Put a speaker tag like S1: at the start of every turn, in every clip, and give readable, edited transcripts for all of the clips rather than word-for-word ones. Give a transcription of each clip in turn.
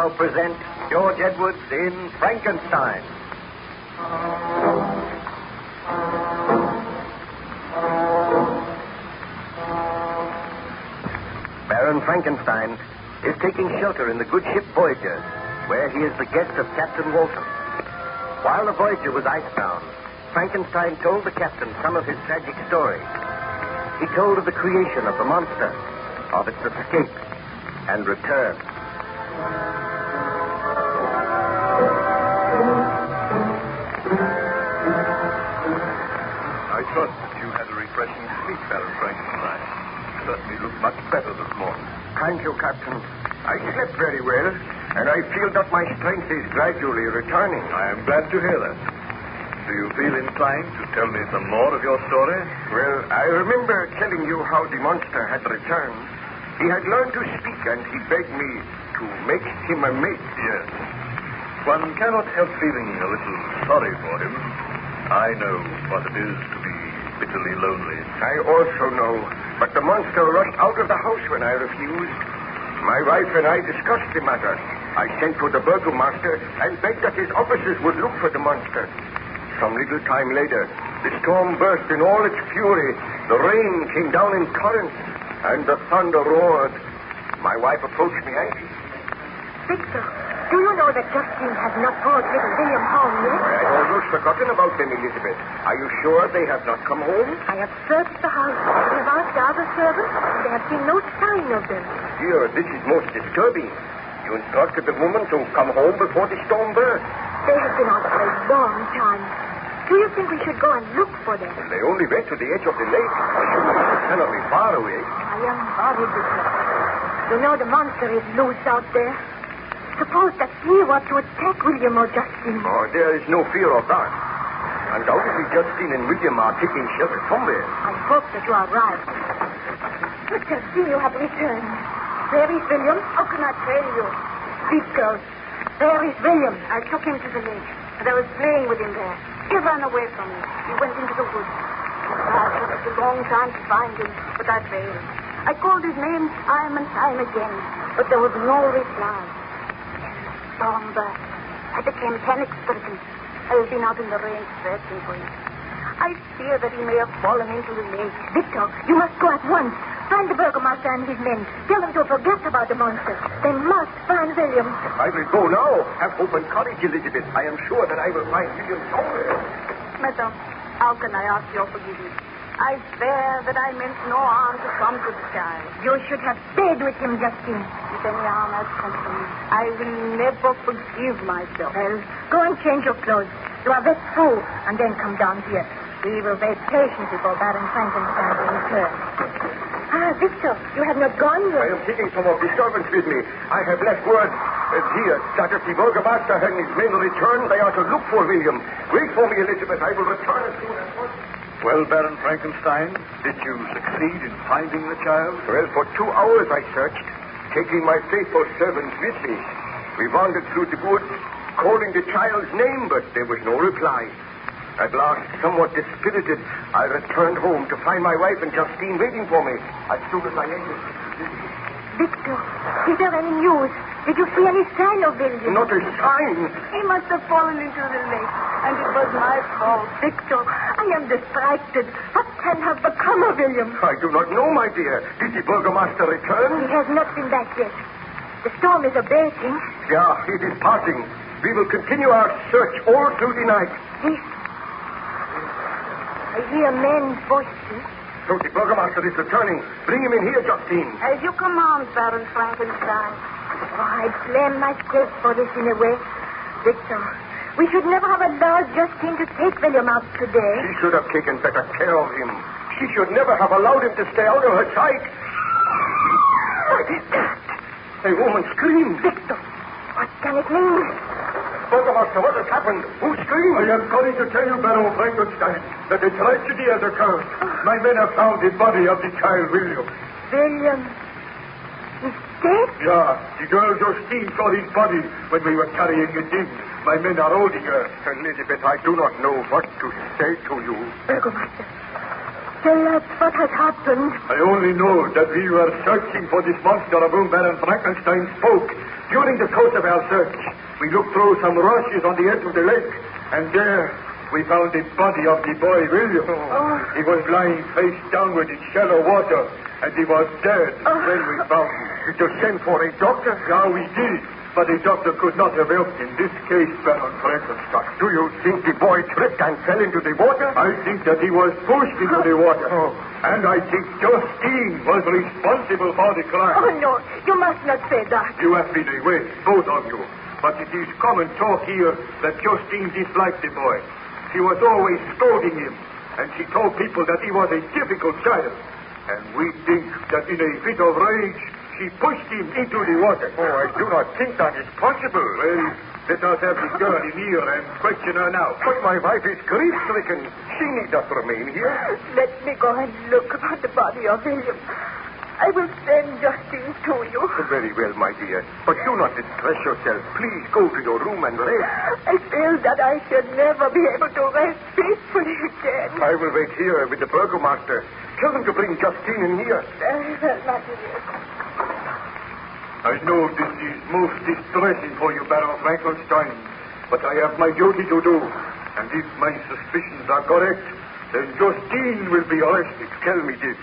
S1: now present George Edwards in Frankenstein. Baron Frankenstein is taking shelter in the good ship Voyager, where he is the guest of Captain Walton. While the Voyager was icebound, Frankenstein told the captain some of his tragic story. He told of the creation of the monster, of its escape and return.
S2: I trust that you had a refreshing sleep, Baron Frankenstein. You certainly look much better this morning.
S3: Thank you, Captain. I slept very well, and I feel that my strength is gradually returning.
S2: I am glad to hear that. Do you feel inclined to tell me some more of your story?
S3: Well, I remember telling you how the monster had returned. He had learned to speak, and he begged me to make him a mate.
S2: Yes. One cannot help feeling a little sorry for him. I know what it is to be bitterly lonely.
S3: I also know, but the monster rushed out of the house when I refused. My wife and I discussed the matter. I sent for the burgomaster and begged that his officers would look for the monster. Some little time later, the storm burst in all its fury. The rain came down in torrents, and the thunder roared. My wife approached me anxiously.
S4: Victor, do you know that Justine has not brought little William home yet?
S3: I had almost forgotten about them, Elizabeth. Are you sure they have not come home?
S4: I have searched the house. I have asked the other servants, and they have seen no sign of them.
S3: Dear, this is most disturbing. You instructed the woman to come home before the storm burst.
S4: They have been out for a long time. Do you think we should go and look for them?
S3: They only went to the edge of the lake. They cannot be far away.
S4: I am worried, Victor. You know the monster is loose out there. Suppose that he were to attack William or Justine.
S3: Oh, there is no fear of that. Undoubtedly, Justine and William are taking shelter somewhere.
S4: I hope that you are right. Victor, see, you have returned. Where is William? How can I tell you? Speak, girl. Where is William? I took him to the lake, and I was playing with him there. He ran away from me. He went into the woods. It took a long time to find him, but I failed. I called his name time and time again, but there was no reply. Storm burst. I became panic-stricken. I have been out in the rain searching for him. I fear that he may have fallen into the lake. Victor, you must go at once. Find the burgomaster and his men. Tell them to forget about the monster. They must find William.
S3: I will go now. Have hope and courage, Elizabeth. I am sure that I will find William somewhere.
S4: Madam, how can I ask your forgiveness? I swear that I meant no harm to come to the child. You should have stayed with him, Justine. If any harm has come to me, I will never forgive myself. Well, go and change your clothes. You are wet through, and then come down here. We will wait patiently for Baron Frankenstein to return. Ah, Victor, you have not gone yet.
S3: I am taking some of the servants with me. I have left word here that if the burgomaster and his men return, they are to look for William. Wait for me, Elizabeth. I will return as soon as possible.
S2: Well, Baron Frankenstein, did you succeed in finding the child?
S3: Well, for 2 hours I searched, taking my faithful servants with me. We wandered through the woods, calling the child's name, but there was no reply. At last, somewhat dispirited, I returned home to find my wife and Justine waiting for me. As soon as I entered...
S4: Victor, is there any news? Did you see any sign of William?
S3: Not a sign.
S4: He must have fallen into the lake, and it was my fault. Victor, I am distracted. What can have become of William?
S3: I do not know, my dear. Did the burgomaster return?
S4: He has not been back yet. The storm is abating.
S3: Yeah, it is passing. We will continue our search all through the night.
S4: Yes. I hear men's voices.
S3: So the burgomaster is returning. Bring him in here, Justine.
S4: As you command, Baron Frankenstein. Oh, I blame myself for this in a way. Victor, we should never have allowed Justine to take William out today.
S3: She should have taken better care of him. She should never have allowed him to stay out of her sight. What is that? A woman screamed.
S4: Victor, what can it mean?
S3: Burgomaster, what has happened? Who screamed?
S2: I am sorry to tell you, Baron Frankenstein, that a tragedy has occurred. My men have found the body of the child, William.
S4: William? He's dead?
S2: Yeah, the girl Justine saw his body when we were carrying it in. My men are holding her.
S3: Elizabeth, I do not know what to say to you.
S4: Burgomaster, tell us what has happened.
S2: I only know that we were searching for this monster of whom Baron Frankenstein spoke. During the course of our search, we looked through some rushes on the edge of the lake, and there we found the body of the boy, William. He was lying face downward in shallow water, and he was dead when we found him.
S3: Did you send for a doctor?
S2: Yeah, we did, but the doctor could not have helped in this case, Baron Frankenstein.
S3: Do you think the boy tripped and fell into the water?
S2: I think that he was pushed into the water. And I think Justine was responsible for the crime.
S4: Oh, no. You must not say that.
S2: You have been away, both of you. But it is common talk here that Justine disliked the boy. She was always scolding him, and she told people that he was a difficult child. And we think that in a fit of rage, she pushed him into the water.
S3: Oh, I do not think that is possible.
S2: Well, let us have the girl in here and question her now.
S3: But my wife is grief-stricken. She need not remain here.
S4: Let me go and look at the body of William. I will send Justine to you.
S3: Very well, my dear. But do not distress yourself. Please go to your room and rest.
S4: I feel that I should never be able to rest peacefully again.
S3: I will wait here with the burgomaster. Tell them to bring Justine in here.
S4: Very well, my dear.
S2: I know this is most distressing for you, Baron Frankenstein, but I have my duty to do. And if my suspicions are correct, then Justine will be arrested.
S3: Tell me, Dick.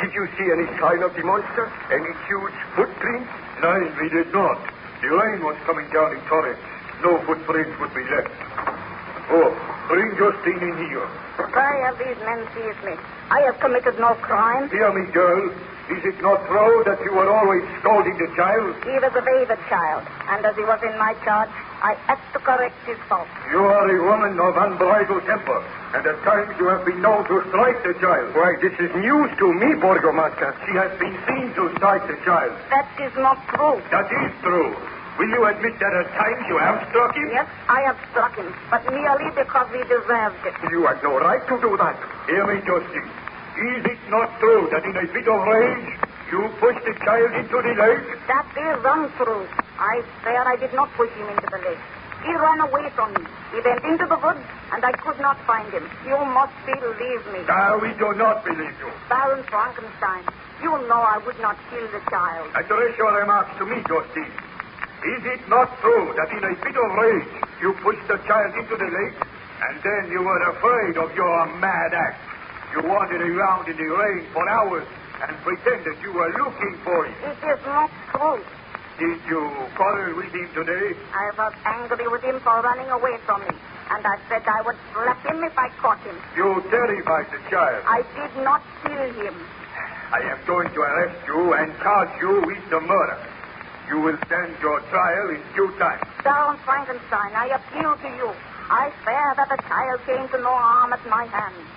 S3: Did you see any sign of the monster? Any huge footprints?
S2: No, we did not. The rain was coming down in torrents. No footprints would be left. Oh, bring Justine in here.
S4: Why have these men seized me? I have committed no crime.
S2: Hear me, girl. Is it not true that you were always scolding the child?
S4: He was a wayward child, and as he was in my charge, I had to correct his fault.
S2: You are a woman of unbridled temper, and at times you have been known to strike the child.
S3: Why, this is news to me, burgomaster.
S2: She has been seen to strike the child.
S4: That is not true.
S2: That is true. Will you admit that at times you have struck him?
S4: Yes, I have struck him, but merely because he deserved it.
S3: You had no right to do that.
S2: Hear me, Justine. Is it not true that in a fit of rage you pushed the child into the lake?
S4: That is untrue. I swear I did not push him into the lake. He ran away from me. He went into the woods, and I could not find him. You must believe me.
S2: We do not believe you.
S4: Baron Frankenstein, you know I would not kill the child.
S2: Address your remarks to me, Justine. Is it not true that in a fit of rage you pushed the child into the lake, and then you were afraid of your mad act? You wandered around in the rain for hours and pretended you were looking for him.
S4: It is not true.
S2: Did you quarrel with him today?
S4: I was angry with him for running away from me, and I said I would slap him if I caught him.
S2: You terrified the child.
S4: I did not kill him.
S2: I am going to arrest you and charge you with the murder. You will stand your trial in due time.
S4: Baron Frankenstein, I appeal to you. I swear that the child came to no harm at my hands.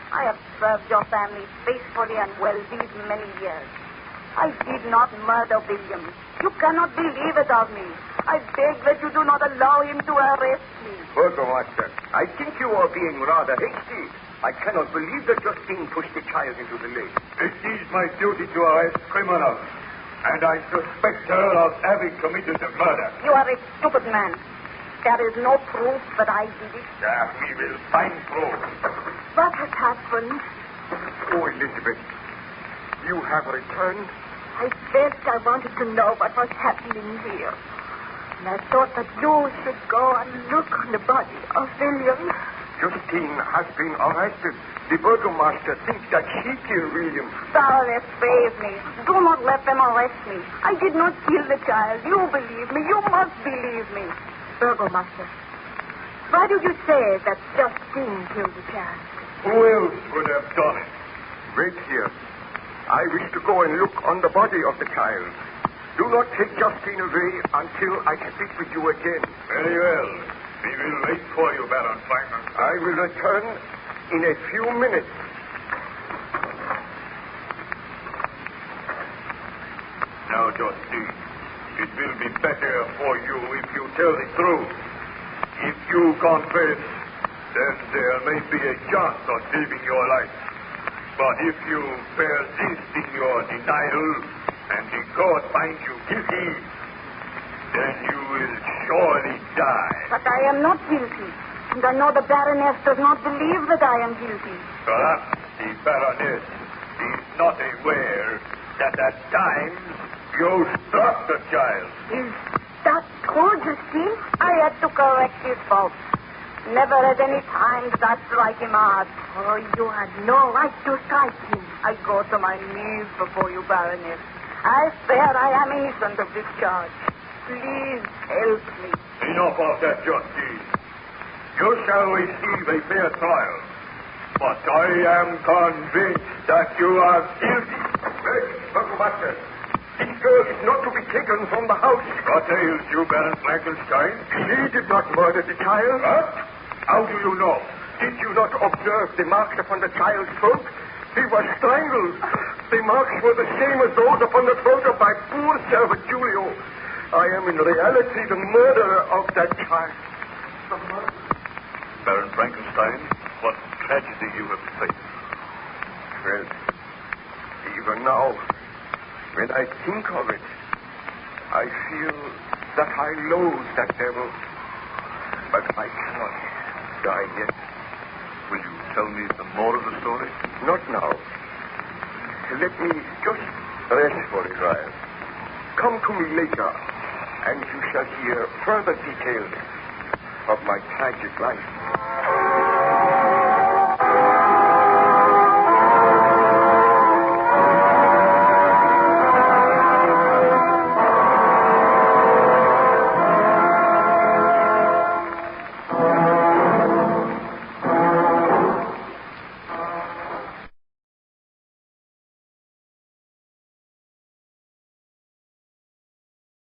S4: I have served your family faithfully and well these many years. I did not murder William. You cannot believe it of me. I beg that you do not allow him to arrest me.
S3: Burgomaster, I think you are being rather hasty. I cannot believe that Justine pushed the child into the lake.
S2: It is my duty to arrest criminals, and I suspect her of having committed the murder.
S4: You are a stupid man. There is no proof that I did it.
S2: We will find proof.
S4: What has happened?
S3: Oh, Elizabeth, you have returned?
S4: I felt I wanted to know what was happening here. And I thought that you should go and look on the body of William.
S3: Justine has been arrested. The burgomaster thinks that she killed William.
S4: Baroness, save me. Do not let them arrest me. I did not kill the child. You believe me. You must believe me. Burgomaster, why do you say that Justine killed the child?
S2: Who else would have done it?
S3: Wait here. I wish to go and look on the body of the child. Do not take Justine away until I speak with you again.
S2: Very well. We will wait for you, Baron Frankenstein.
S3: I will return in a few minutes.
S2: Now, Justine, it will be better for you if you tell the truth. If you confess, then there may be a chance of saving your life. But if you persist in your denial and the court finds you guilty, then you will surely die.
S4: But I am not guilty. And I know the Baroness does not believe that I am guilty.
S2: Perhaps the Baroness is not aware that at times you struck the child.
S4: Is that true, Justine?
S5: I had to correct his fault. Never at any time did I strike him hard.
S4: Oh, you had no right to strike him.
S5: I go to my knees before you, Baroness. I swear I am innocent of this charge. Please help me.
S2: Enough of that, Justine. You shall receive a fair trial. But I am convinced that you are guilty.
S3: Burgomaster, this girl is not to be taken from the house.
S2: What ails you, Baron Frankenstein?
S3: She did not murder the child.
S2: What? How do you know?
S3: Did you not observe the marks upon the child's throat? He was strangled. The marks were the same as those upon the throat of my poor servant Julio. I am in reality the murderer of that child.
S2: Baron Frankenstein, what tragedy you have faced.
S3: Well, even now, when I think of it, I feel that I loathe that devil. But I cannot die yet.
S2: Will you tell me some more of the story?
S3: Not now. Let me just rest for a while. Come to me later, and you shall hear further details of my tragic life.